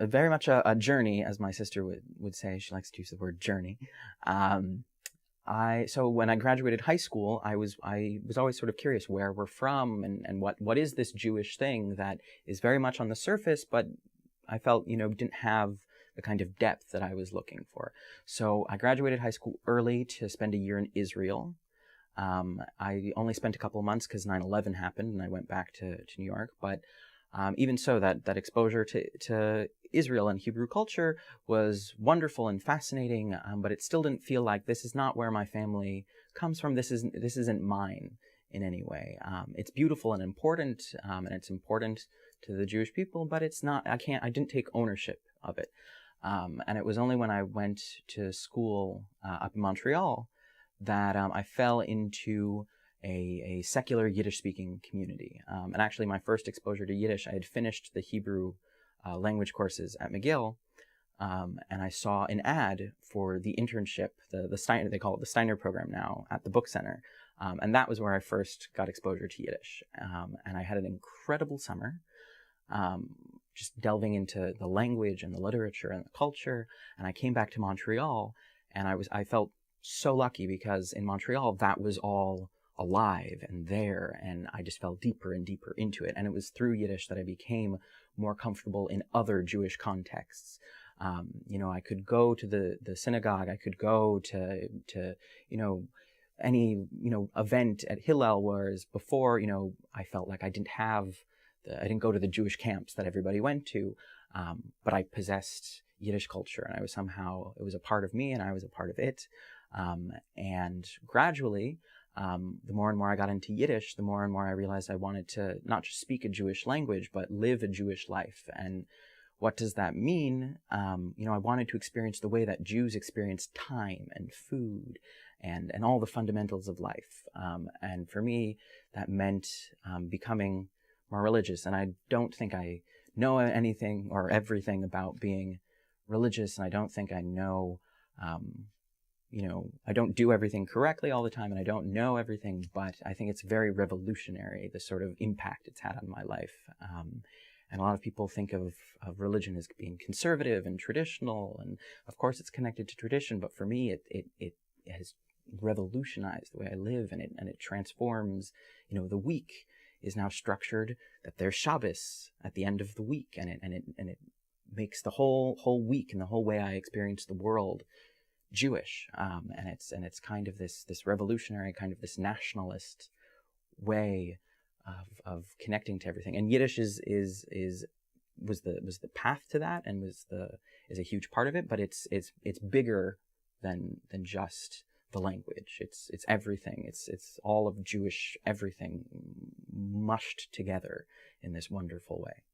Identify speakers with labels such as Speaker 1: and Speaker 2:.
Speaker 1: very much a journey, as my sister would say. She likes to use the word journey. So when I graduated high school, I was always sort of curious where we're from and what is this Jewish thing that is very much on the surface, but I felt, didn't have the kind of depth that I was looking for. So I graduated high school early to spend a year in Israel. I only spent a couple of months because 9/11 happened and I went back to New York. But even so, that exposure to Israel and Hebrew culture was wonderful and fascinating, but it still didn't feel like this is not where my family comes from. This isn't mine in any way. It's beautiful and important, and it's important to the Jewish people, but it's not. I didn't take ownership of it. And it was only when I went to school up in Montreal that I fell into a secular Yiddish-speaking community. And actually, my first exposure to Yiddish, I had finished the Hebrew language courses at McGill, and I saw an ad for the internship, the Steiner, they call it the Steiner program now, at the Book Center. And that was where I first got exposure to Yiddish. And I had an incredible summer, just delving into the language and the literature and the culture. And I came back to Montreal, and I felt so lucky because in Montreal, that was all alive and there, and I just fell deeper and deeper into it. And it was through Yiddish that I became more comfortable in other Jewish contexts. I could go to the synagogue, I could go to any event at Hillel, whereas before, I felt like I didn't go to the Jewish camps that everybody went to, but I possessed Yiddish culture, and it was a part of me, and I was a part of it. And gradually, the more and more I got into Yiddish, the more and more I realized I wanted to not just speak a Jewish language, but live a Jewish life. And what does that mean? I wanted to experience the way that Jews experience time and food and all the fundamentals of life. And for me, that meant becoming more religious. And I don't think I know anything or everything about being religious, and I don't think I know I don't do everything correctly all the time, and I don't know everything, but I think it's very revolutionary, the sort of impact it's had on my life. And a lot of people think of religion as being conservative and traditional, and of course it's connected to tradition, but for me, it has revolutionized the way I live, and it transforms, the week is now structured that there's Shabbos at the end of the week, and it makes the whole week and the whole way I experience the world Jewish, and it's kind of this revolutionary, kind of this nationalist way of connecting to everything. And Yiddish was the path to that, and is a huge part of it. But it's bigger than just the language. It's everything. It's all of Jewish everything mushed together in this wonderful way.